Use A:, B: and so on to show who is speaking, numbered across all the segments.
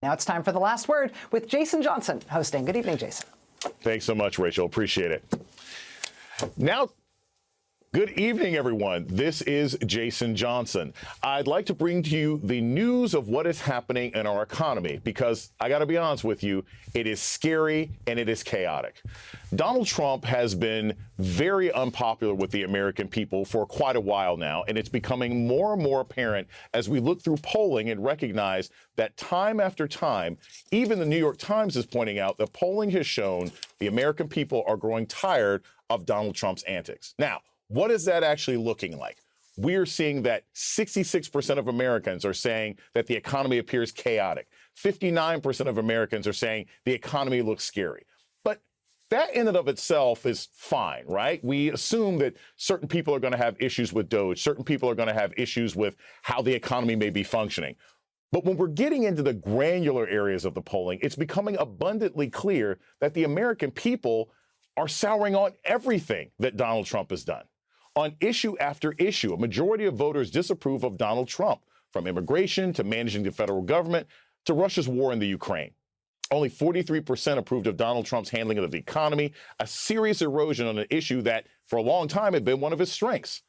A: Now it's time for The Last Word with Jason Johnson hosting. Good evening, Jason.
B: Thanks so much, Rachel. Appreciate it. Now, good evening, everyone. This is Jason Johnson. I'd like to bring to you the news of what is happening in our economy, because I got to be honest with you, it is scary and it is chaotic. Donald Trump has been very unpopular with the American people for quite a while now, and it's becoming more and more apparent as we look through polling and recognize that time after time, even the New York Times is pointing out that polling has shown the American people are growing tired of Donald Trump's antics. Now, what is that actually looking like? We're seeing that 66% of Americans are saying that the economy appears chaotic. 59% of Americans are saying the economy looks scary. But that in and of itself is fine, right? We assume that certain people are going to have issues with DOGE. Certain people are going to have issues with how the economy may be functioning. But when we're getting into the granular areas of the polling, it's becoming abundantly clear that the American people are souring on everything that Donald Trump has done. On issue after issue, a majority of voters disapprove of Donald Trump, from immigration to managing the federal government to Russia's war in the Ukraine. Only 43% approved of Donald Trump's handling of the economy, a serious erosion on an issue that for a long time had been one of his strengths.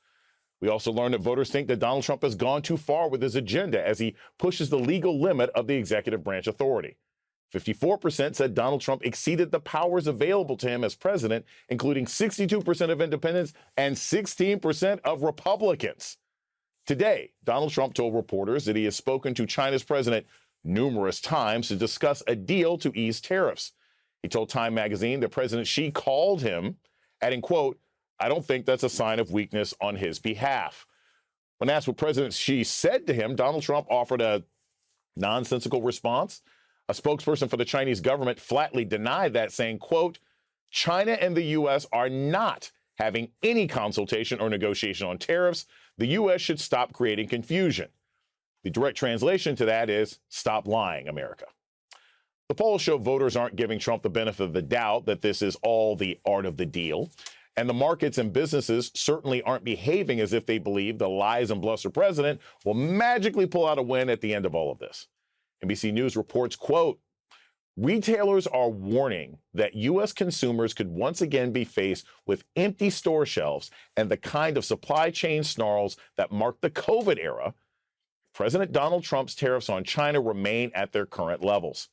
B: We also learned that voters think that Donald Trump has gone too far with his agenda as he pushes the legal limit of the executive branch authority. 54% said Donald Trump exceeded the powers available to him as president, including 62% of independents and 16% of Republicans. Today, Donald Trump told reporters that he has spoken to China's president numerous times to discuss a deal to ease tariffs. He told Time magazine that President Xi called him, adding, quote, "I don't think that's a sign of weakness on his behalf." When asked what President Xi said to him, Donald Trump offered a nonsensical response. A spokesperson for the Chinese government flatly denied that, saying, quote, "China and the U.S. are not having any consultation or negotiation on tariffs. The U.S. should stop creating confusion." The direct translation to that is, "Stop lying, America." The polls show voters aren't giving Trump the benefit of the doubt that this is all the art of the deal. And the markets and businesses certainly aren't behaving as if they believe the lies and bluster president will magically pull out a win at the end of all of this. NBC News reports, quote, "Retailers are warning that U.S. consumers could once again be faced with empty store shelves and the kind of supply chain snarls that marked the COVID era. President Donald Trump's tariffs on China remain at their current levels.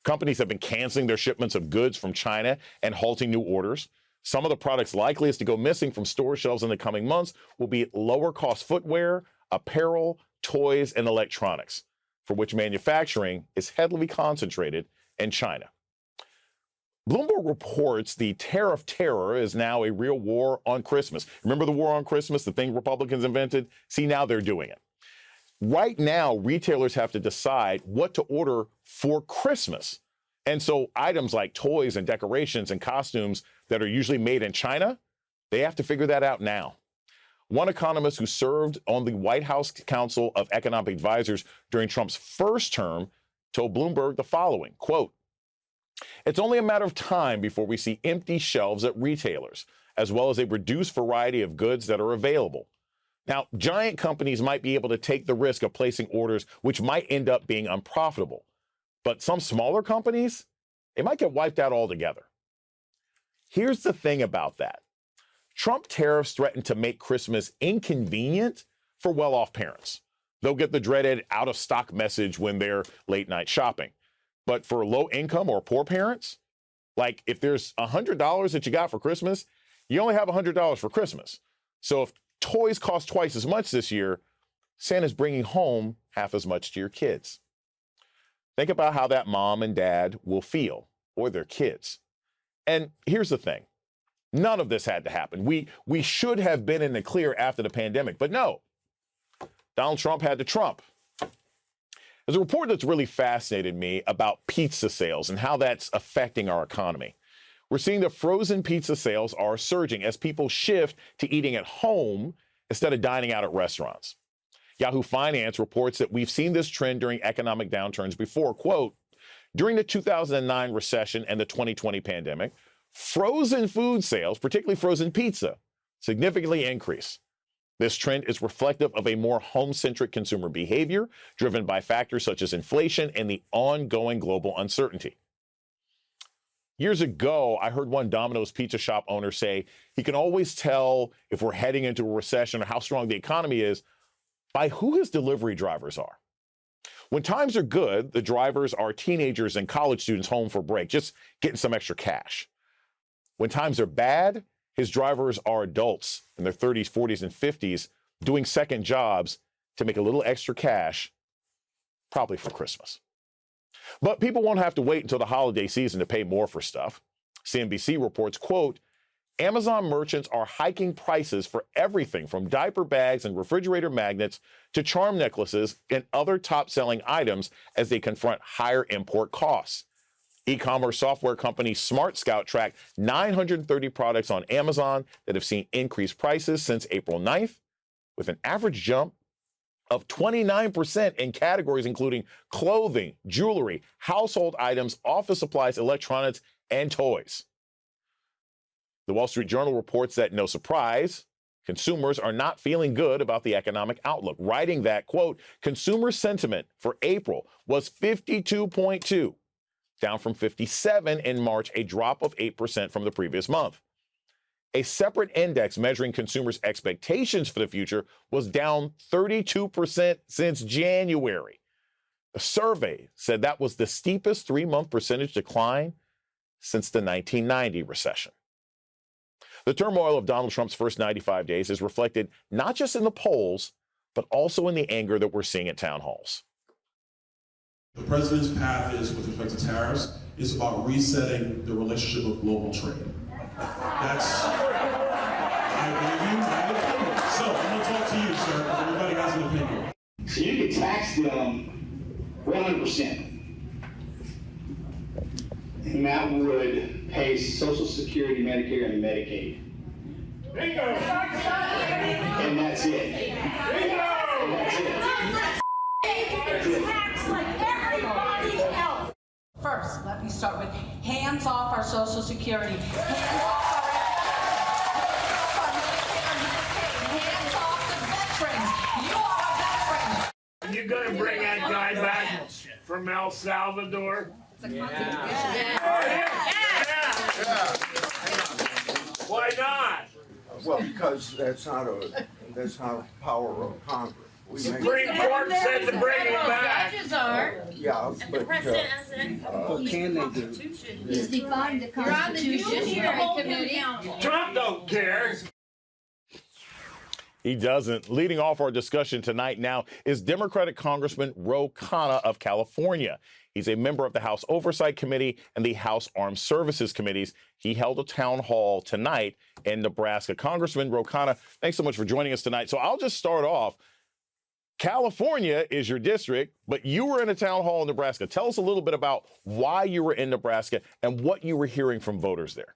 B: Companies have been canceling their shipments of goods from China and halting new orders. Some of the products likeliest to go missing from store shelves in the coming months will be lower-cost footwear, apparel, toys, and electronics, for which manufacturing is heavily concentrated in China." Bloomberg reports the tariff terror is now a real war on Christmas. Remember the war on Christmas, the thing Republicans invented? See, now they're doing it. Right now, retailers have to decide what to order for Christmas. And so items like toys and decorations and costumes that are usually made in China, they have to figure that out now. One economist who served on the White House Council of Economic Advisors during Trump's first term told Bloomberg the following, quote, "It's only a matter of time before we see empty shelves at retailers, as well as a reduced variety of goods that are available. Now, giant companies might be able to take the risk of placing orders which might end up being unprofitable. But some smaller companies, they might get wiped out altogether." Here's the thing about that. Trump tariffs threaten to make Christmas inconvenient for well-off parents. They'll get the dreaded out-of-stock message when they're late-night shopping. But for low-income or poor parents, like if there's $100 that you got for Christmas, you only have $100 for Christmas. So if toys cost twice as much this year, Santa's bringing home half as much to your kids. Think about how that mom and dad will feel, or their kids. And here's the thing. None of this had to happen. We should have been in the clear after the pandemic, but no. Donald Trump had to Trump. There's a report that's really fascinated me about pizza sales and how that's affecting our economy. We're seeing that frozen pizza sales are surging as people shift to eating at home instead of dining out at restaurants. Yahoo Finance reports that we've seen this trend during economic downturns before. Quote, "During the 2009 recession and the 2020 pandemic, frozen food sales, particularly frozen pizza, significantly increased. This trend is reflective of a more home-centric consumer behavior driven by factors such as inflation and the ongoing global uncertainty. Years ago, I heard one Domino's pizza shop owner say he can always tell if we're heading into a recession or how strong the economy is by who his delivery drivers are. When times are good, the drivers are teenagers and college students home for break, just getting some extra cash. When times are bad, his drivers are adults in their 30s, 40s, and 50s doing second jobs to make a little extra cash, probably for Christmas. But people won't have to wait until the holiday season to pay more for stuff. CNBC reports, quote, Amazon merchants are hiking prices for everything from diaper bags and refrigerator magnets to charm necklaces and other top-selling items as they confront higher import costs. E-commerce software company SmartScout tracked 930 products on Amazon that have seen increased prices since April 9th, with an average jump of 29% in categories including clothing, jewelry, household items, office supplies, electronics, and toys. The Wall Street Journal reports that, no surprise, consumers are not feeling good about the economic outlook, writing that, quote, consumer sentiment for April was 52.2, down from 57 in March, a drop of 8% from the previous month. A separate index measuring consumers' expectations for the future was down 32% since January. The survey said that was the steepest three-month percentage decline since the 1990 recession. The turmoil of Donald Trump's first 95 days is reflected not just in the polls, but also in the anger that we're seeing at town halls.
C: The president's path is, with respect to tariffs, is about resetting the relationship of global trade. That's, I agree with you, I have an opinion. So, I'm going to talk to you, sir, because everybody has an opinion.
D: So you can tax them 100%. And that would pay Social Security, Medicare, and Medicaid.
E: Bingo!
D: And that's it.
E: Bingo!
D: And that's it.
E: Tax like everybody else.
F: First, let me start with hands off our Social Security. Hands off our Medicare, hands off the veterans. You are a veteran.
E: You gonna bring that guy back from El Salvador? Why not?
G: Well, because that's not a power of Congress.
E: Supreme Court said to bring him back.
H: Judges are,
G: Yeah,
H: and the
G: but
H: president hasn't.
G: what can they do?
H: He's defined the Constitution. Judiciary Committee.
E: Trump don't care.
B: He doesn't. Leading off our discussion tonight now is Democratic Congressman Ro Khanna of California. He's a member of the House Oversight Committee and the House Armed Services Committees. He held a town hall tonight in Nebraska. Congressman Ro Khanna, thanks so much for joining us tonight. So I'll just start off. California is your district, but you were in a town hall in Nebraska. Tell us a little bit about why you were in Nebraska and what you were hearing from voters there.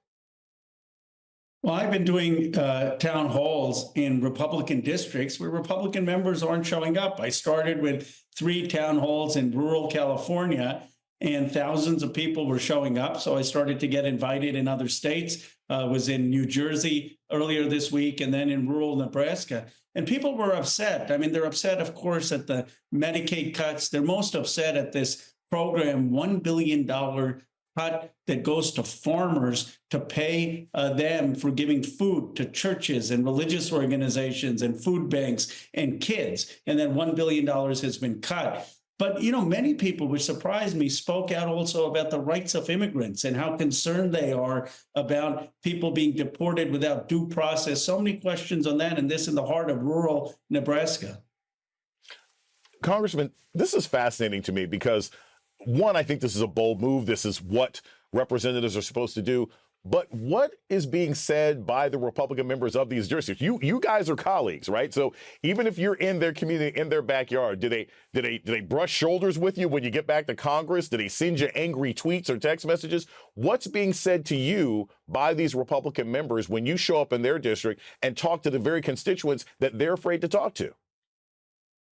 I: Well, I've been doing town halls in Republican districts where Republican members aren't showing up. I started with 3 town halls in rural California, and thousands of people were showing up. So I started to get invited in other states. Was in New Jersey earlier this week, and then in rural Nebraska. And people were upset. I mean, they're upset, of course, at the Medicaid cuts. They're most upset at this program, $1 billion cut that goes to farmers to pay them for giving food to churches and religious organizations and food banks and kids. And then $1 billion has been cut. But, you know, many people, which surprised me, spoke out also about the rights of immigrants and how concerned they are about people being deported without due process. So many questions on that, and this in the heart of rural Nebraska.
B: Congressman, this is fascinating to me because, one, I think this is a bold move. This is what representatives are supposed to do. But what is being said by the Republican members of these districts? You guys are colleagues, right? So even if you're in their community, in their backyard, do they brush shoulders with you when you get back to Congress? Do they send you angry tweets or text messages? What's being said to you by these Republican members when you show up in their district and talk to the very constituents that they're afraid to talk to?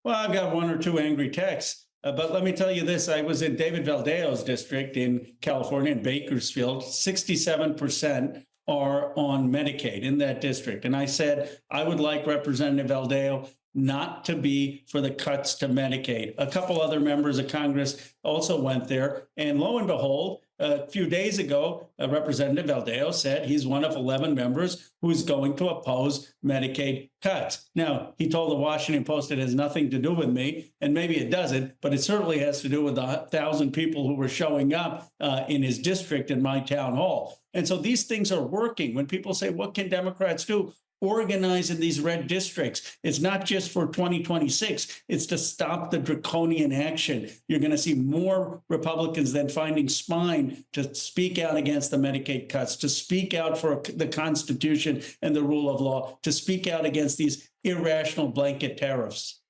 I: Well, I've got 1 or 2 angry texts. But let me tell you this, I was in David Valdeo's district in California, in Bakersfield. 67% are on Medicaid in that district. And I said, I would like Representative Aldeo not to be for the cuts to Medicaid. A couple other members of Congress also went there. And lo and behold, a few days ago, Representative Aldeo said he's one of 11 members who's going to oppose Medicaid cuts. Now, he told the Washington Post it has nothing to do with me, and maybe it doesn't, but it certainly has to do with the 1,000 people who were showing up in his district in my town hall. And so these things are working. When people say, what can Democrats do? Organize in these red districts. It's not just for 2026. It's to stop the draconian action. You're going to see more Republicans then finding spine to speak out against the Medicaid cuts, to speak out for the Constitution and the rule of law, to speak out against these irrational blanket tariffs.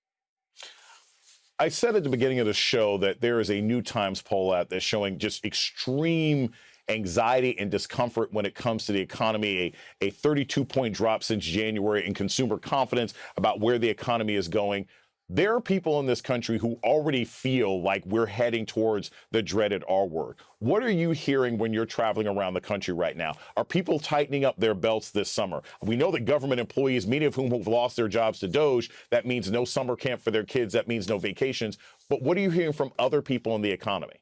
B: I said at the beginning of the show that there is a New Times poll out that's showing just extreme anxiety and discomfort when it comes to the economy, a 32-point drop since January in consumer confidence about where the economy is going. There are people in this country who already feel like we're heading towards the dreaded R word. What are you hearing when you're traveling around the country right now? Are people tightening up their belts this summer? We know that government employees, many of whom have lost their jobs to DOGE, that means no summer camp for their kids, that means no vacations. But what are you hearing from other people in the economy?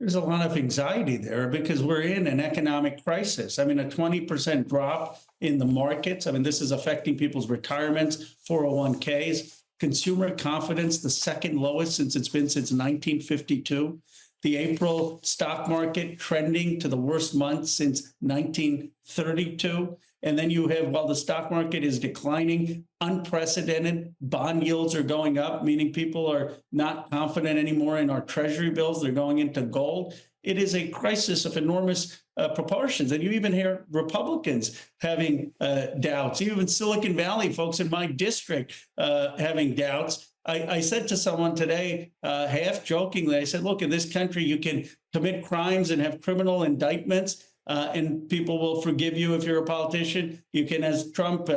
I: There's a lot of anxiety there because we're in an economic crisis. I mean, a 20% drop in the markets. I mean, this is affecting people's retirements, 401ks, consumer confidence, the second lowest since it's been since 1952. The April stock market trending to the worst month since 1932. And then you have, while the stock market is declining, unprecedented bond yields are going up, meaning people are not confident anymore in our treasury bills. They're going into gold. It is a crisis of enormous proportions. And you even hear Republicans having doubts, even Silicon Valley folks in my district having doubts. I said to someone today, half jokingly, I said, look, in this country, you can commit crimes and have criminal indictments. And people will forgive you if you're a politician. You can, as Trump,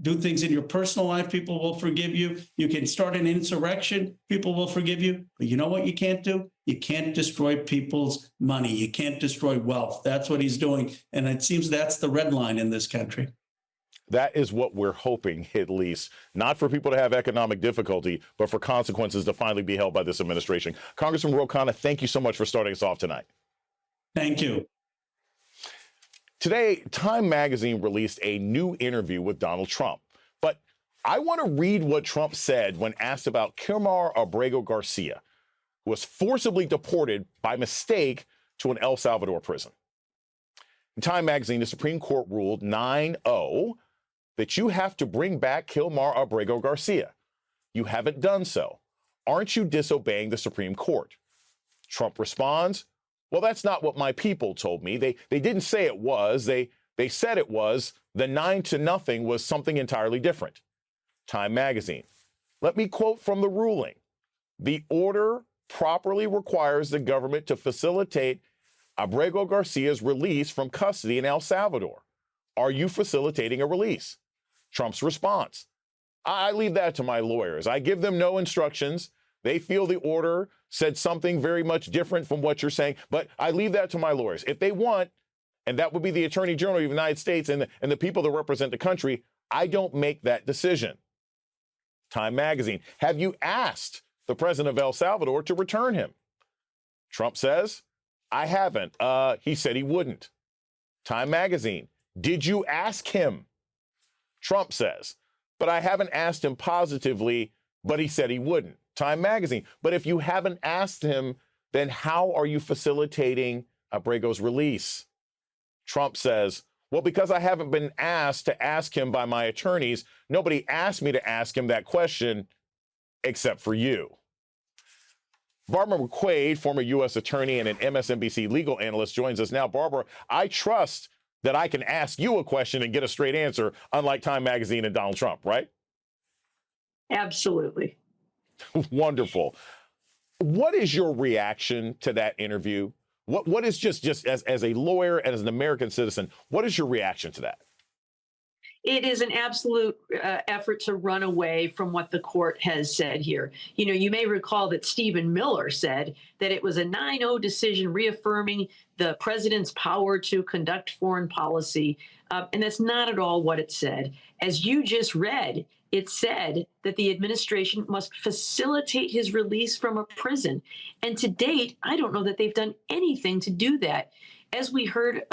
I: do things in your personal life. People will forgive you. You can start an insurrection. People will forgive you. But you know what you can't do? You can't destroy people's money. You can't destroy wealth. That's what he's doing. And it seems that's the red line in this country.
B: That is what we're hoping, at least, not for people to have economic difficulty, but for consequences to finally be held by this administration. Congressman Ro Khanna, thank you so much for starting us off tonight.
I: Thank you.
B: Today, Time magazine released a new interview with Donald Trump. But I want to read what Trump said when asked about Kilmar Abrego Garcia, who was forcibly deported by mistake to an El Salvador prison. In Time magazine, the Supreme Court ruled 9-0 that you have to bring back Kilmar Abrego Garcia. You haven't done so. Aren't you disobeying the Supreme Court? Trump responds, well, that's not what my people told me. They didn't say it was. They said it was. The 9-0 was something entirely different. Time magazine. Let me quote from the ruling. The order properly requires the government to facilitate Abrego Garcia's release from custody in El Salvador. Are you facilitating a release? Trump's response. I leave that to my lawyers. I give them no instructions. They feel the order said something very much different from what you're saying, but I leave that to my lawyers. If they want, and that would be the Attorney General of the United States and the people that represent the country, I don't make that decision. Time magazine. Have you asked the president of El Salvador to return him? Trump says, I haven't. He said he wouldn't. Time magazine. Did you ask him? Trump says, but I haven't asked him positively, but he said he wouldn't. Time magazine. But if you haven't asked him, then how are you facilitating Abrego's release? Trump says, well, because I haven't been asked to ask him by my attorneys, nobody asked me to ask him that question except for you. Barbara McQuade, former U.S. attorney and an MSNBC legal analyst, joins us now. Barbara, I trust that I can ask you a question and get a straight answer, unlike Time magazine and Donald Trump, right?
J: Absolutely.
B: Wonderful. What is your reaction to that interview? What is just as a lawyer and as an American citizen, what is your reaction to that?
J: it is an absolute effort to run away from what the court has said here. You know, you may recall that Stephen Miller said that it was a 9-0 decision reaffirming the president's power to conduct foreign policy. And that's not at all what it said. As you just read, it said that the administration must facilitate his release from a prison. And to date, I don't know that they've done anything to do that. As we heard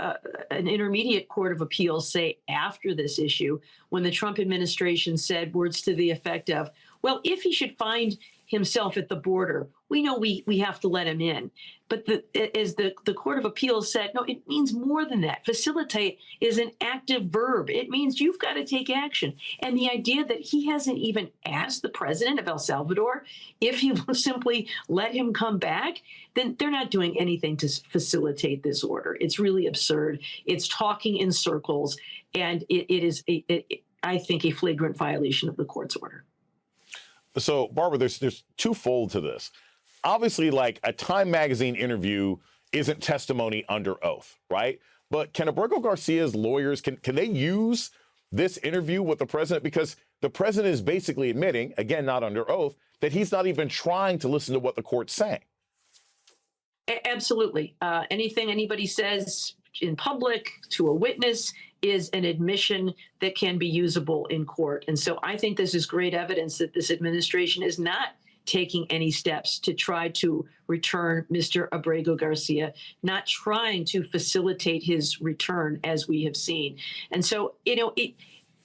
J: an intermediate court of appeals say after this issue, when the Trump administration said words to the effect of, well, if he should find himself at the border, we know we have to let him in. But as the Court of Appeals said, no, it means more than that. Facilitate is an active verb. It means you've got to take action. And the idea that he hasn't even asked the president of El Salvador if he will simply let him come back, then they're not doing anything to facilitate this order. It's really absurd. It's talking in circles, and it is, I think, a flagrant violation of the court's order.
B: So, Barbara, there's twofold to this. Obviously, like a Time magazine interview isn't testimony under oath, right? But can Abrego Garcia's lawyers, can they use this interview with the president? Because the president is basically admitting, again, not under oath, that he's not even trying to listen to what the court's saying.
J: Absolutely. Anything anybody says in public to a witness is an admission that can be usable in court. And so I think this is great evidence that this administration is not taking any steps to try to return Mr. Abrego Garcia, not trying to facilitate his return, as we have seen. And so, you know,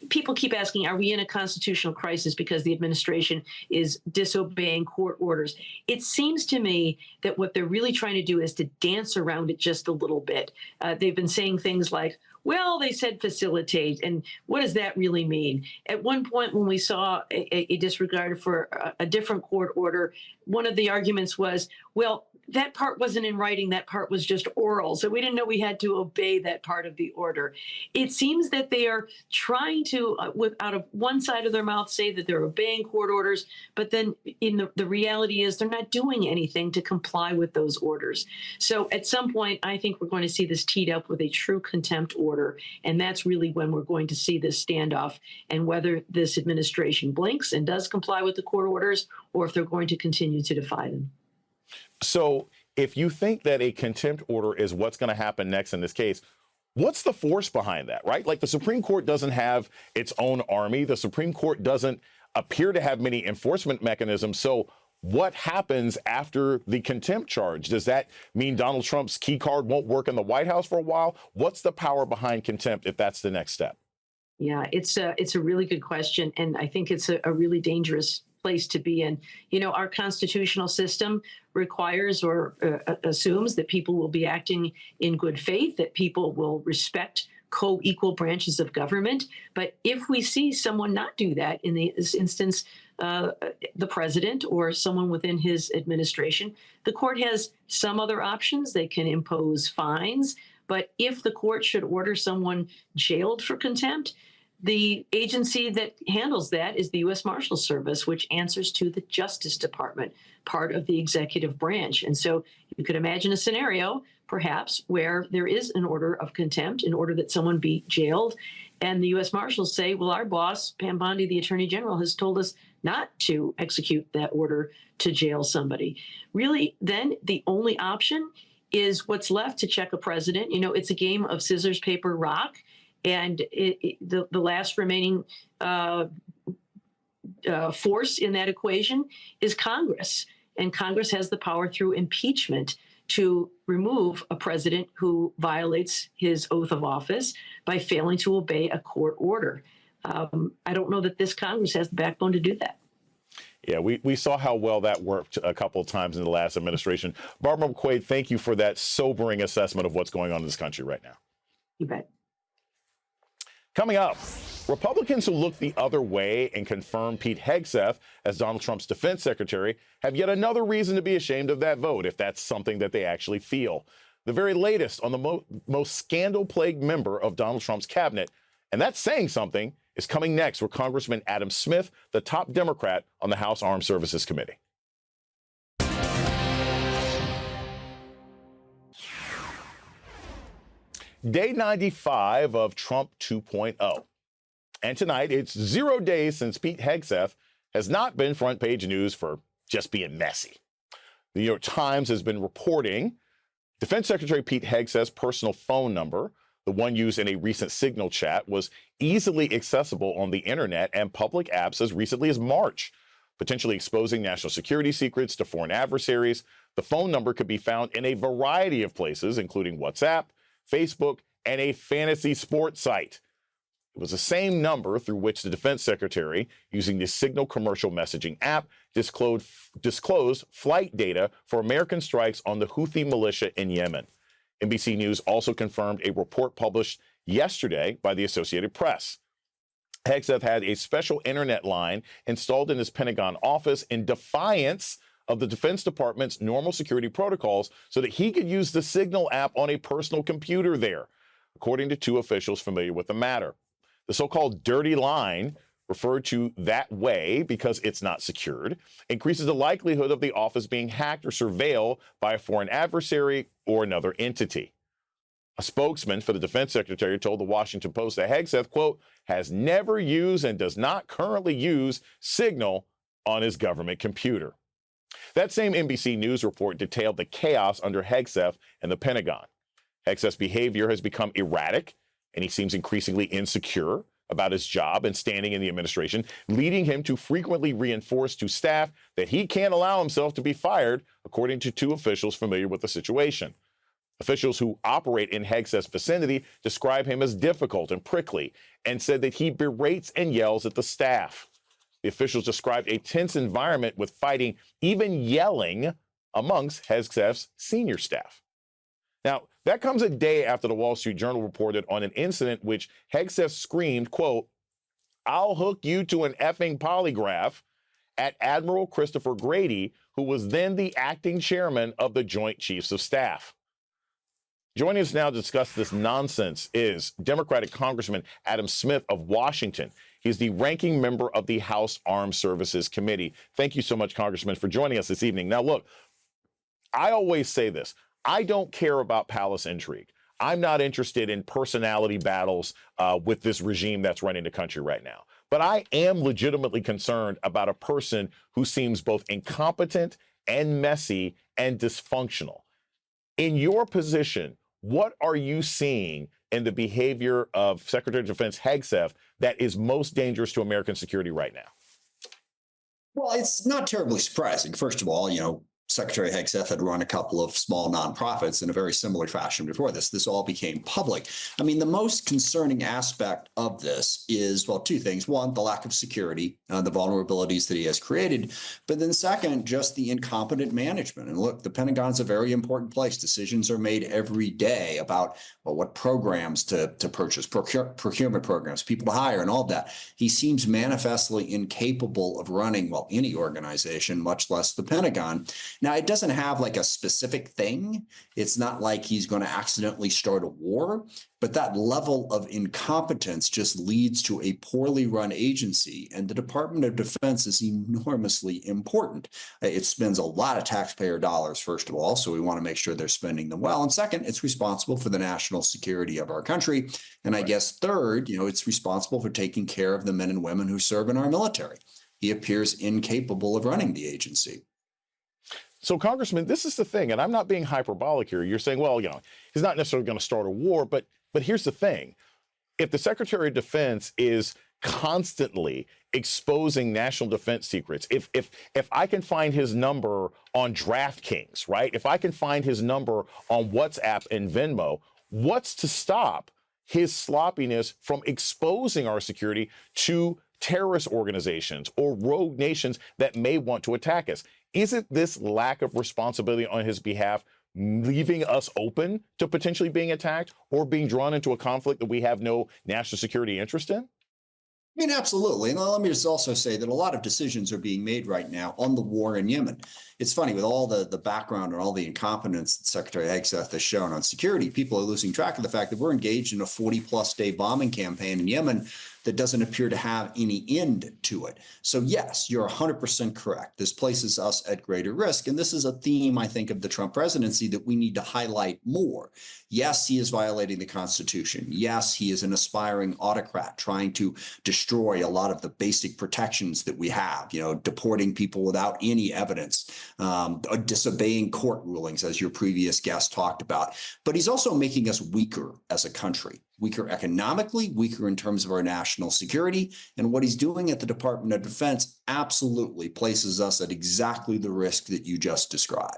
J: people keep asking, are we in a constitutional crisis because the administration is disobeying court orders? It seems to me that what they're really trying to do is to dance around it just a little bit. They've been saying things like, well, they said facilitate, and what does that really mean? At one point, when we saw a disregard for a different court order, one of the arguments was, well, that part wasn't in writing, that part was just oral, so we didn't know we had to obey that part of the order. It seems that they are trying to, out of one side of their mouth, say that they're obeying court orders, but then the reality is they're not doing anything to comply with those orders. So at some point, I think we're going to see this teed up with a true contempt order, and that's really when we're going to see this standoff, and whether this administration blinks and does comply with the court orders, or if they're going to continue to defy them.
B: So if you think that a contempt order is what's going to happen next in this case, what's the force behind that, right? Like the Supreme Court doesn't have its own army. The Supreme Court doesn't appear to have many enforcement mechanisms. So what happens after the contempt charge? Does that mean Donald Trump's key card won't work in the White House for a while? What's the power behind contempt if that's the next step?
J: Yeah, it's a really good question. And I think it's a really dangerous place to be in. You know, our constitutional system requires or assumes that people will be acting in good faith, that people will respect co-equal branches of government. But if we see someone not do that, in this instance, the president or someone within his administration, the court has some other options. They can impose fines. But if the court should order someone jailed for contempt, the agency that handles that is the U.S. Marshals Service, which answers to the Justice Department, part of the executive branch. And so you could imagine a scenario, perhaps, where there is an order of contempt in order that someone be jailed. And the U.S. Marshals say, well, our boss, Pam Bondi, the Attorney General, has told us not to execute that order to jail somebody. Really, then the only option is what's left to check a president. You know, it's a game of scissors, paper, rock. And the last remaining force in that equation is Congress. And Congress has the power through impeachment to remove a president who violates his oath of office by failing to obey a court order. I don't know that this Congress has the backbone to do that.
B: Yeah, we saw how well that worked a couple of times in the last administration. Barbara McQuade, thank you for that sobering assessment of what's going on in this country right now.
J: You bet.
B: Coming up, Republicans who look the other way and confirm Pete Hegseth as Donald Trump's defense secretary have yet another reason to be ashamed of that vote, if that's something that they actually feel. The very latest on the most scandal-plagued member of Donald Trump's cabinet, and that's saying something, is coming next with Congressman Adam Smith, the top Democrat on the House Armed Services Committee. Day 95 of Trump 2.0. And tonight, it's 0 days since Pete Hegseth has not been front page news for just being messy. The New York Times has been reporting Defense Secretary Pete Hegseth's personal phone number, the one used in a recent Signal chat, was easily accessible on the internet and public apps as recently as March, potentially exposing national security secrets to foreign adversaries. The phone number could be found in a variety of places, including WhatsApp, Facebook, and a fantasy sports site. It was the same number through which the defense secretary, using the Signal commercial messaging app, disclosed flight data for American strikes on the Houthi militia in Yemen. NBC News also confirmed a report published yesterday by the Associated Press. Hegseth had a special internet line installed in his Pentagon office in defiance of the Defense Department's normal security protocols so that he could use the Signal app on a personal computer there, according to two officials familiar with the matter. The so-called dirty line, referred to that way because it's not secured, increases the likelihood of the office being hacked or surveilled by a foreign adversary or another entity. A spokesman for the defense secretary told the Washington Post that Hegseth, quote, has never used and does not currently use Signal on his government computer. That same NBC News report detailed the chaos under Hegseth and the Pentagon. Hegseth's behavior has become erratic, and he seems increasingly insecure about his job and standing in the administration, leading him to frequently reinforce to staff that he can't allow himself to be fired, according to two officials familiar with the situation. Officials who operate in Hegseth's vicinity describe him as difficult and prickly and said that he berates and yells at the staff. The officials described a tense environment with fighting, even yelling, amongst Hegseth's senior staff. Now, that comes a day after the Wall Street Journal reported on an incident which Hegseth screamed, quote, I'll hook you to an effing polygraph at Admiral Christopher Grady, who was then the acting chairman of the Joint Chiefs of Staff. Joining us now to discuss this nonsense is Democratic Congressman Adam Smith of Washington. He's the ranking member of the House Armed Services Committee. Thank you so much, Congressman, for joining us this evening. Now, look, I always say this. I don't care about palace intrigue. I'm not interested in personality battles with this regime that's running the country right now. But I am legitimately concerned about a person who seems both incompetent and messy and dysfunctional. In your position, what are you seeing in the behavior of Secretary of Defense Hegseth that is most dangerous to American security right now?
K: Well, it's not terribly surprising. First of all, Secretary Hegseth had run a couple of small nonprofits in a very similar fashion before this. This all became public. I mean, the most concerning aspect of this is, well, two things. One, the lack of security, the vulnerabilities that he has created. But then second, just the incompetent management. And look, the Pentagon's a very important place. Decisions are made every day about, well, what programs to purchase, procurement programs, people to hire, and all of that. He seems manifestly incapable of running, well, any organization, much less the Pentagon. Now, it doesn't have like a specific thing. It's not like he's going to accidentally start a war, but that level of incompetence just leads to a poorly run agency. And the Department of Defense is enormously important. It spends a lot of taxpayer dollars, first of all, so we want to make sure they're spending them well. And second, it's responsible for the national security of our country. And I guess third, it's responsible for taking care of the men and women who serve in our military. He appears incapable of running the agency.
B: So, Congressman, this is the thing, and I'm not being hyperbolic here. You're saying, well, he's not necessarily going to start a war, but here's the thing. If the Secretary of Defense is constantly exposing national defense secrets, if I can find his number on DraftKings, right? If I can find his number on WhatsApp and Venmo, what's to stop his sloppiness from exposing our security to terrorist organizations or rogue nations that may want to attack us? Isn't this lack of responsibility on his behalf leaving us open to potentially being attacked or being drawn into a conflict that we have no national security interest in?
K: I mean, absolutely. And let me just also say that a lot of decisions are being made right now on the war in Yemen. It's funny, with all the background and all the incompetence that Secretary Hegseth has shown on security, people are losing track of the fact that we're engaged in a 40-plus day bombing campaign in Yemen that doesn't appear to have any end to it. So yes, you're 100% correct. This places us at greater risk. And this is a theme, I think, of the Trump presidency that we need to highlight more. Yes, he is violating the Constitution. Yes, he is an aspiring autocrat trying to destroy a lot of the basic protections that we have, deporting people without any evidence, disobeying court rulings, as your previous guest talked about. But he's also making us weaker as a country, weaker economically, weaker in terms of our national security. And what he's doing at the Department of Defense absolutely places us at exactly the risk that you just described.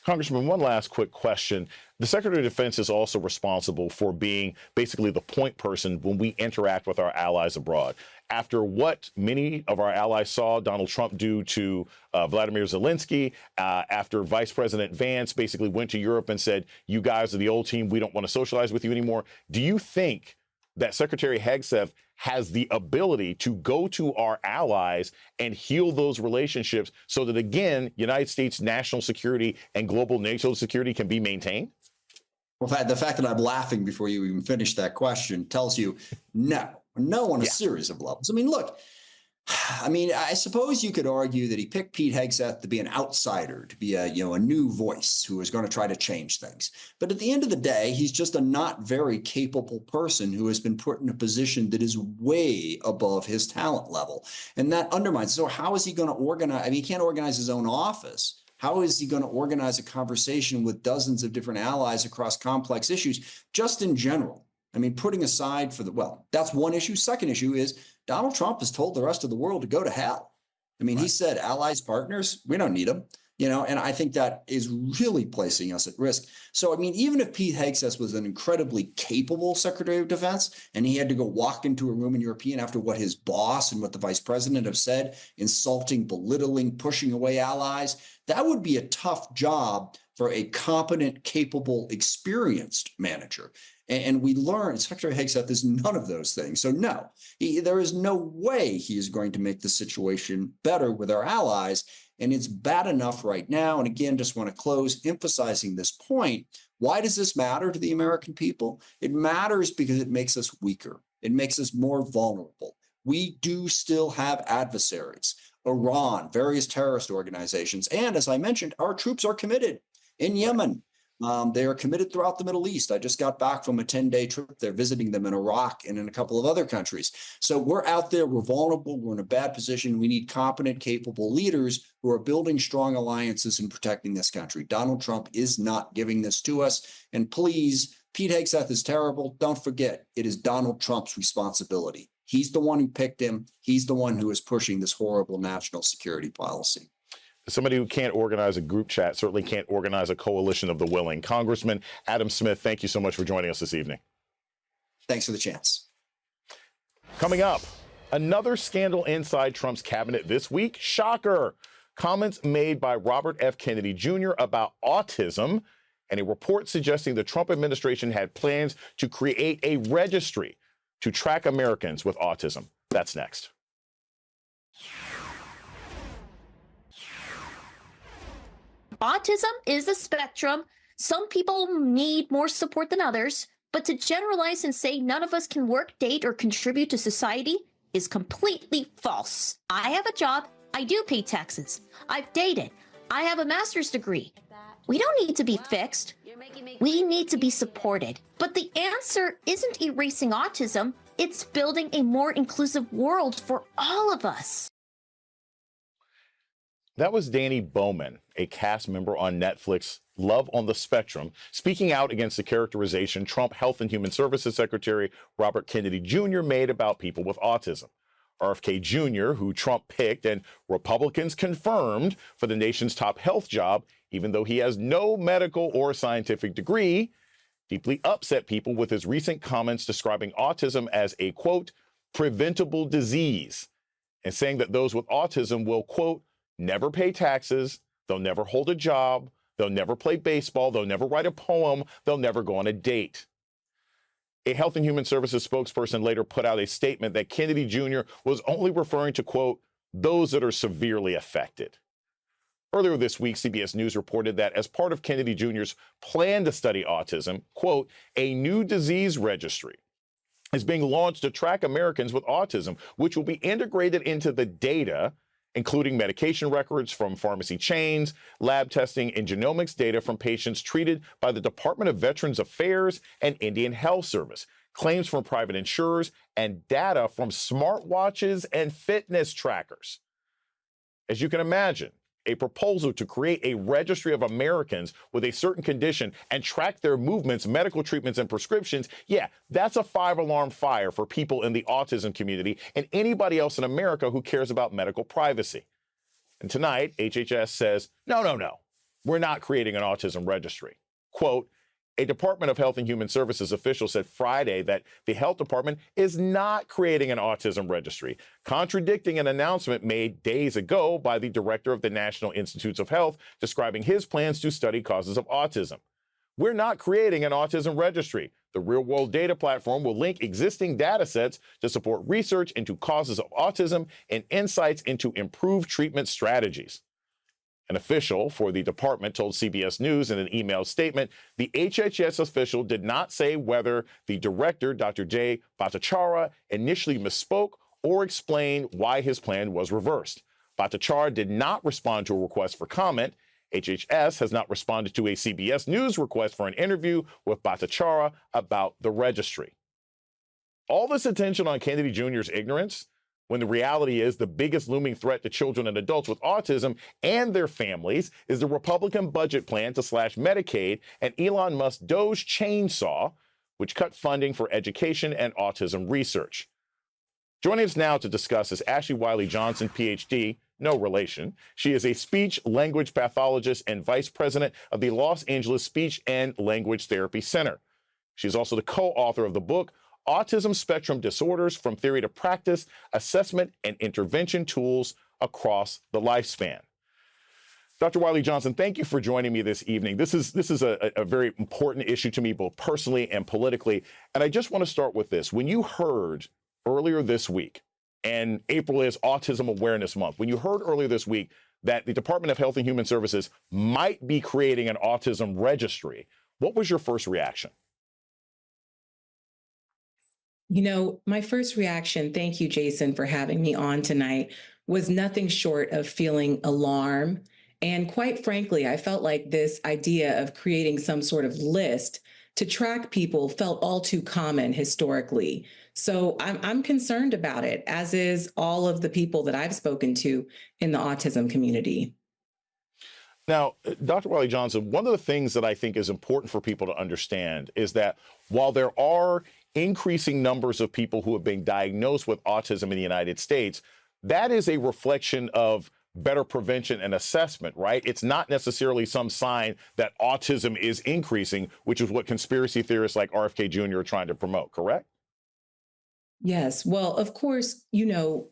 B: Congressman, one last quick question. The Secretary of Defense is also responsible for being basically the point person when we interact with our allies abroad. After what many of our allies saw Donald Trump do to Vladimir Zelensky, after Vice President Vance basically went to Europe and said, you guys are the old team, we don't want to socialize with you anymore, do you think that Secretary Hegseth has the ability to go to our allies and heal those relationships so that, again, United States national security and global NATO security can be maintained?
K: Well, the fact that I'm laughing before you even finish that question tells you no on a series of levels. I mean, look, I suppose you could argue that he picked Pete Hegseth to be an outsider, to be a new voice who is going to try to change things. But at the end of the day, he's just a not very capable person who has been put in a position that is way above his talent level. And that undermines. So how is he going to organize? He can't organize his own office. How is he going to organize a conversation with dozens of different allies across complex issues, just in general? Putting aside that's one issue. Second issue is Donald Trump has told the rest of the world to go to hell. He said, allies, partners, we don't need them, and I think that is really placing us at risk. So, even if Pete Hegseth was an incredibly capable Secretary of Defense and he had to go walk into a room in European after what his boss and what the vice president have said, insulting, belittling, pushing away allies, that would be a tough job for a competent, capable, experienced manager. And we learned Secretary Hegseth is none of those things. So no, there is no way he is going to make the situation better with our allies. And it's bad enough right now. And again, just want to close emphasizing this point. Why does this matter to the American people? It matters because it makes us weaker. It makes us more vulnerable. We do still have adversaries, Iran, various terrorist organizations. And as I mentioned, our troops are committed in Yemen. They are committed throughout the Middle East. I just got back from a 10-day trip there, visiting them in Iraq and in a couple of other countries. So we're out there, we're vulnerable, we're in a bad position. We need competent, capable leaders who are building strong alliances and protecting this country. Donald Trump is not giving this to us. And please, Pete Hegseth is terrible. Don't forget, it is Donald Trump's responsibility. He's the one who picked him. He's the one who is pushing this horrible national security policy.
B: Somebody who can't organize a group chat certainly can't organize a coalition of the willing. Congressman Adam Smith, thank you so much for joining us this evening.
K: Thanks for the chance.
B: Coming up, another scandal inside Trump's cabinet this week. Shocker. Comments made by Robert F. Kennedy Jr. about autism and a report suggesting the Trump administration had plans to create a registry to track Americans with autism. That's next.
H: Autism is a spectrum. Some people need more support than others, but to generalize and say none of us can work, date, or contribute to society is completely false. I have a job. I do pay taxes. I've dated. I have a master's degree. We don't need to be fixed. We need to be supported. But the answer isn't erasing autism. It's building a more inclusive world for all of us.
B: That was Danny Bowman, a cast member on Netflix Love on the Spectrum, speaking out against the characterization Trump Health and Human Services Secretary Robert Kennedy Jr. made about people with autism. RFK Jr., who Trump picked and Republicans confirmed for the nation's top health job, even though he has no medical or scientific degree, deeply upset people with his recent comments describing autism as a, quote, preventable disease, and saying that those with autism will, quote, never pay taxes, they'll never hold a job, they'll never play baseball, they'll never write a poem, they'll never go on a date. A Health and Human Services spokesperson later put out a statement that Kennedy Jr. was only referring to, quote, those that are severely affected. Earlier this week, CBS News reported that as part of Kennedy Jr.'s plan to study autism, quote, a new disease registry is being launched to track Americans with autism, which will be integrated into the data, including medication records from pharmacy chains, lab testing, and genomics data from patients treated by the Department of Veterans Affairs and Indian Health Service, claims from private insurers, and data from smartwatches and fitness trackers. As you can imagine, a proposal to create a registry of Americans with a certain condition and track their movements, medical treatments, and prescriptions, yeah, that's a 5-alarm fire for people in the autism community and anybody else in America who cares about medical privacy. And tonight, HHS says, no, we're not creating an autism registry. Quote, a Department of Health and Human Services official said Friday that the health department is not creating an autism registry, contradicting an announcement made days ago by the director of the National Institutes of Health, describing his plans to study causes of autism. We're not creating an autism registry. The real-world data platform will link existing data sets to support research into causes of autism and insights into improved treatment strategies. An official for the department told CBS News in an email statement, the HHS official did not say whether the director, Dr. Jay Bhattacharya, initially misspoke or explain why his plan was reversed. Bhattacharya did not respond to a request for comment. HHS has not responded to a CBS News request for an interview with Bhattacharya about the registry. All this attention on Kennedy Jr.'s ignorance, when the reality is the biggest looming threat to children and adults with autism and their families is the Republican budget plan to slash Medicaid and Elon Musk's Doge chainsaw, which cut funding for education and autism research. Joining us now to discuss is Ashley Wiley Johnson, PhD, no relation. She is a speech language pathologist and vice president of the Los Angeles Speech and Language Therapy Center. She's also the co-author of the book, Autism Spectrum Disorders from Theory to Practice, Assessment and Intervention Tools Across the Lifespan. Dr. Wiley Johnson, thank you for joining me this evening. This is a very important issue to me, both personally and politically. And I just want to start with this. When you heard earlier this week, and April is Autism Awareness Month, when you heard earlier this week that the Department of Health and Human Services might be creating an autism registry, what was your first reaction?
L: You know, my first reaction, thank you, Jason, for having me on tonight, was nothing short of feeling alarm. And quite frankly, I felt like this idea of creating some sort of list to track people felt all too common historically. So I'm concerned about it, as is all of the people that I've spoken to in the autism community.
B: Now, Dr. Wiley Johnson, one of the things that I think is important for people to understand is that while there are increasing numbers of people who have been diagnosed with autism in the United States, that is a reflection of better prevention and assessment, right? It's not necessarily some sign that autism is increasing, which is what conspiracy theorists like RFK Jr. are trying to promote, correct?
L: Yes. Well, of course, you know,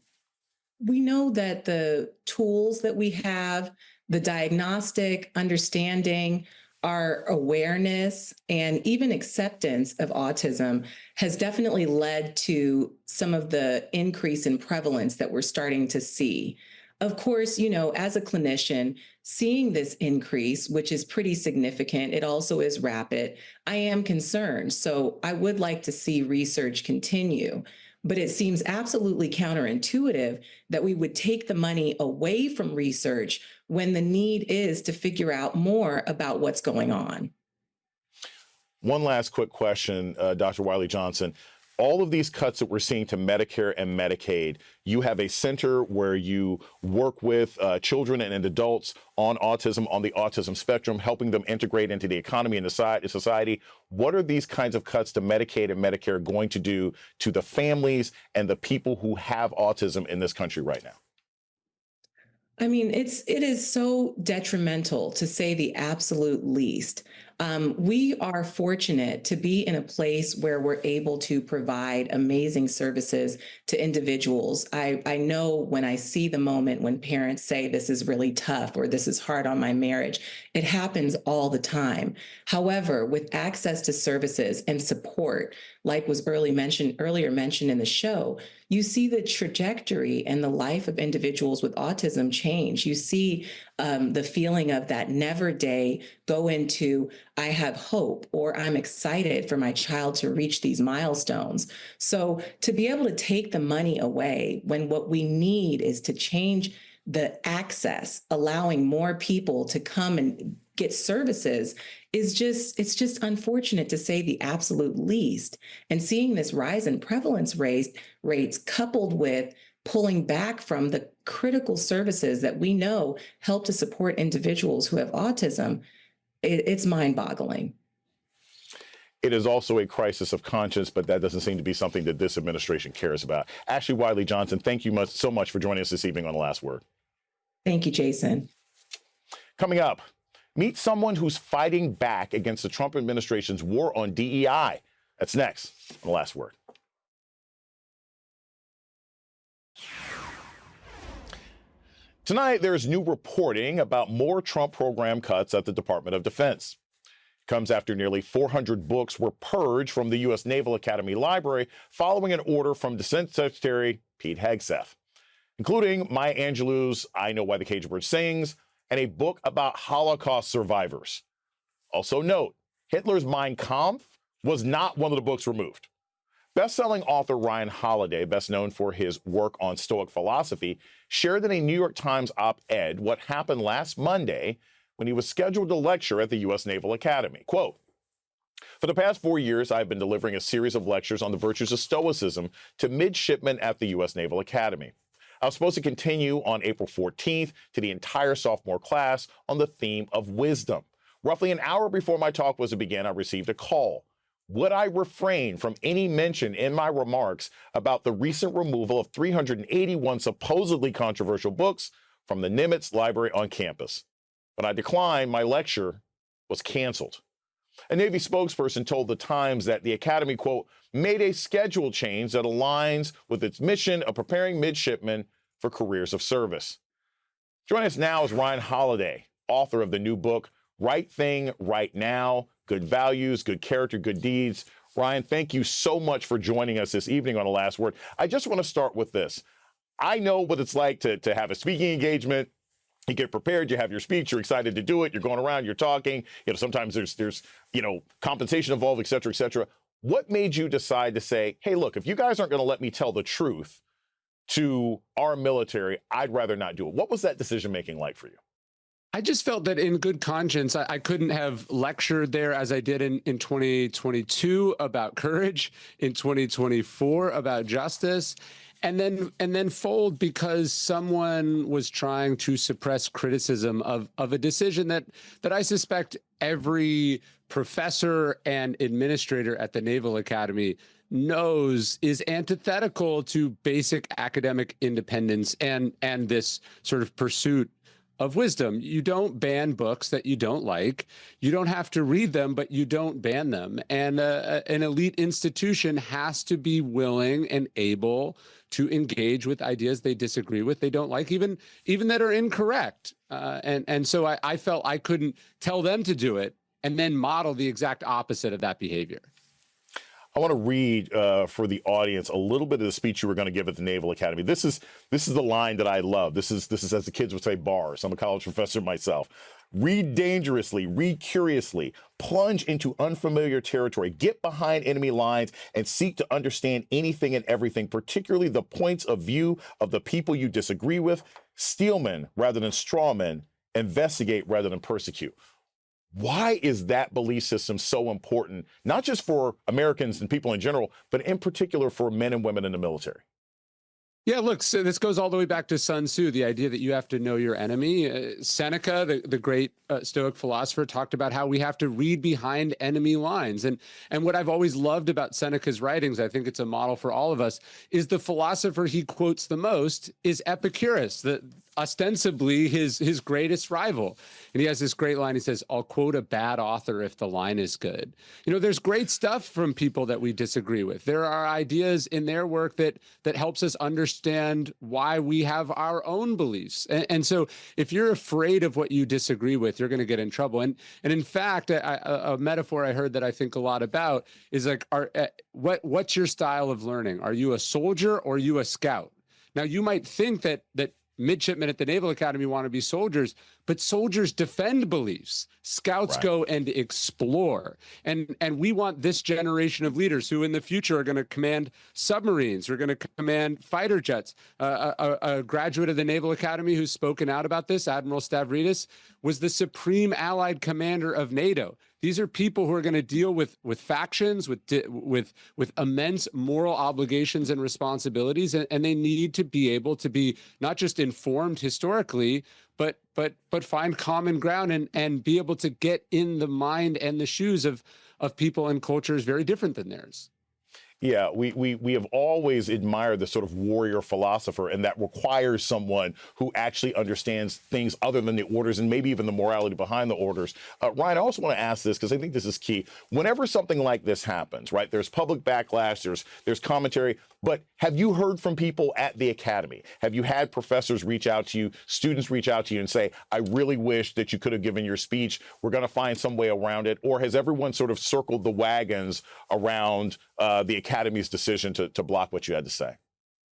L: we know that the tools that we have, the diagnostic understanding, our awareness, and even acceptance of autism has definitely led to some of the increase in prevalence that we're starting to see. Of course, you know, as a clinician, seeing this increase, which is pretty significant, it also is rapid, I am concerned. So I would like to see research continue. But it seems absolutely counterintuitive that we would take the money away from research when the need is to figure out more about what's going on.
B: One last quick question, Dr. Wiley Johnson. All of these cuts that we're seeing to Medicare and Medicaid, you have a center where you work with children and adults on autism, on the autism spectrum, helping them integrate into the economy and society. What are these kinds of cuts to Medicaid and Medicare going to do to the families and the people who have autism in this country right now?
L: I mean, it is so detrimental, to say the absolute least. We are fortunate to be in a place where we're able to provide amazing services to individuals. I know when I see the moment when parents say this is really tough or this is hard on my marriage, it happens all the time. However, with access to services and support, like was earlier mentioned in the show, you see the trajectory and the life of individuals with autism change. You see the feeling of that never day go into, I have hope, or I'm excited for my child to reach these milestones. So to be able to take the money away when what we need is to change the access, allowing more people to come and get services it's just unfortunate to say the absolute least. And seeing this rise in prevalence rates coupled with pulling back from the critical services that we know help to support individuals who have autism, it's mind-boggling.
B: It is also a crisis of conscience, but that doesn't seem to be something that this administration cares about. Ashley Wiley Johnson, thank you so much for joining us this evening on The Last Word.
L: Thank you, Jason.
B: Coming up, meet someone who's fighting back against the Trump administration's war on DEI. That's next on The Last Word. Tonight, there's new reporting about more Trump program cuts at the Department of Defense. It comes after nearly 400 books were purged from the U.S. Naval Academy Library following an order from Defense Secretary Pete Hegseth, including Maya Angelou's I Know Why the Cage Bird Sings and a book about Holocaust survivors. Also note, Hitler's Mein Kampf was not one of the books removed. Best-selling author Ryan Holiday, best known for his work on Stoic philosophy, shared in a New York Times op-ed what happened last Monday when he was scheduled to lecture at the U.S. Naval Academy. Quote, "For the past 4 years, I've been delivering a series of lectures on the virtues of Stoicism to midshipmen at the U.S. Naval Academy. I was supposed to continue on April 14th to the entire sophomore class on the theme of wisdom. Roughly an hour before my talk was to begin, I received a call. Would I refrain from any mention in my remarks about the recent removal of 381 supposedly controversial books from the Nimitz Library on campus? When I declined, my lecture was canceled." A Navy spokesperson told the Times that the Academy, quote, "made a schedule change that aligns with its mission of preparing midshipmen for careers of service." Joining us now is Ryan Holiday, author of the new book, Right Thing, Right Now, Good Values, Good Character, Good Deeds. Ryan, thank you so much for joining us this evening on The Last Word. I just want to start with this. I know what it's like to have a speaking engagement. You get prepared, you have your speech, you're excited to do it, you're going around, you're talking, sometimes there's compensation involved, et cetera, et cetera. What made you decide to say, hey, look, if you guys aren't going to let me tell the truth to our military, I'd rather not do it? What was that decision-making like for you?
M: I just felt that in good conscience, I couldn't have lectured there as I did in 2022 about courage, in 2024 about justice, and then fold because someone was trying to suppress criticism of a decision that I suspect every professor and administrator at the Naval Academy knows is antithetical to basic academic independence and this sort of pursuit of wisdom. You don't ban books that you don't like. You don't have to read them, but you don't ban them. And an elite institution has to be willing and able to engage with ideas they disagree with, they don't like, even that are incorrect. And so I felt I couldn't tell them to do it and then model the exact opposite of that behavior.
B: I want to read for the audience a little bit of the speech you were going to give at the Naval Academy. This is the line that I love. This is as the kids would say, bars. I'm a college professor myself. Read dangerously, read curiously, plunge into unfamiliar territory, get behind enemy lines, and seek to understand anything and everything, particularly the points of view of the people you disagree with. Steelmen rather than strawmen, investigate rather than persecute. Why is that belief system so important, not just for Americans and people in general, but in particular for men and women in the military?
M: Yeah, look, so this goes all the way back to Sun Tzu, the idea that you have to know your enemy. Seneca, the great Stoic philosopher, talked about how we have to read behind enemy lines. And what I've always loved about Seneca's writings, I think it's a model for all of us, is the philosopher he quotes the most is Epicurus, ostensibly his greatest rival. And he has this great line. He says, "I'll quote a bad author if the line is good." There's great stuff from people that we disagree with. There are ideas in their work that helps us understand why we have our own beliefs. And so if you're afraid of what you disagree with, you're going to get in trouble. And in fact, a metaphor I heard that I think a lot about is like, what's your style of learning? Are you a soldier or are you a scout? Now, you might think that midshipmen at the Naval Academy want to be soldiers, but soldiers defend beliefs. Scouts go and explore. And we want this generation of leaders who in the future are going to command submarines, are going to command fighter jets. A graduate of the Naval Academy who's spoken out about this, Admiral Stavridis, was the supreme allied commander of NATO. These are people who are going to deal with factions, with immense moral obligations and responsibilities, and they need to be able to be not just informed historically, but find common ground and be able to get in the mind and the shoes of people and cultures very different than theirs.
B: Yeah, we have always admired the sort of warrior philosopher, and that requires someone who actually understands things other than the orders and maybe even the morality behind the orders. Ryan, I also want to ask this because I think this is key. Whenever something like this happens, right, there's public backlash, there's commentary, but have you heard from people at the academy? Have you had professors reach out to you, students reach out to you and say, I really wish that you could have given your speech. We're going to find some way around it. Or has everyone sort of circled the wagons around the Academy's decision to block what you had to say?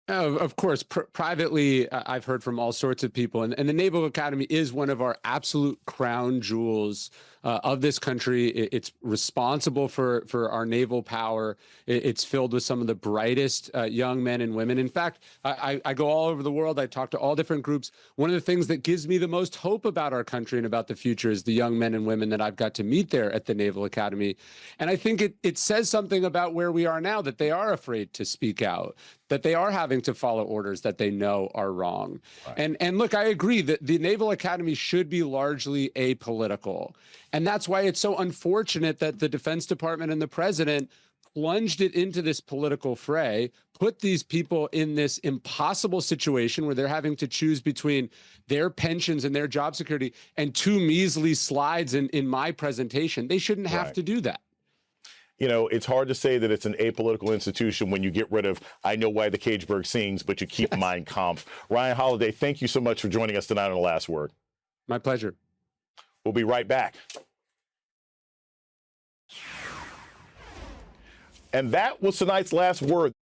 M: Of course, privately, I've heard from all sorts of people, and the Naval Academy is one of our absolute crown jewels of this country. It's responsible for our naval power. It's filled with some of the brightest young men and women. In fact, I go all over the world. I talk to all different groups. One of the things that gives me the most hope about our country and about the future is the young men and women that I've got to meet there at the Naval Academy. And I think it says something about where we are now, that they are afraid to speak out, that they are having to follow orders that they know are wrong. Right. And look, I agree that the Naval Academy should be largely apolitical. And that's why it's so unfortunate that the Defense Department and the president plunged it into this political fray, put these people in this impossible situation where they're having to choose between their pensions and their job security and two measly slides in my presentation. They shouldn't have to do that.
B: You know, it's hard to say that it's an apolitical institution when you get rid of, I know why the Cageberg sings, but you keep Mein Kampf. Ryan Holiday, thank you so much for joining us tonight on The Last Word.
M: My pleasure.
B: We'll be right back. And that was tonight's Last Word.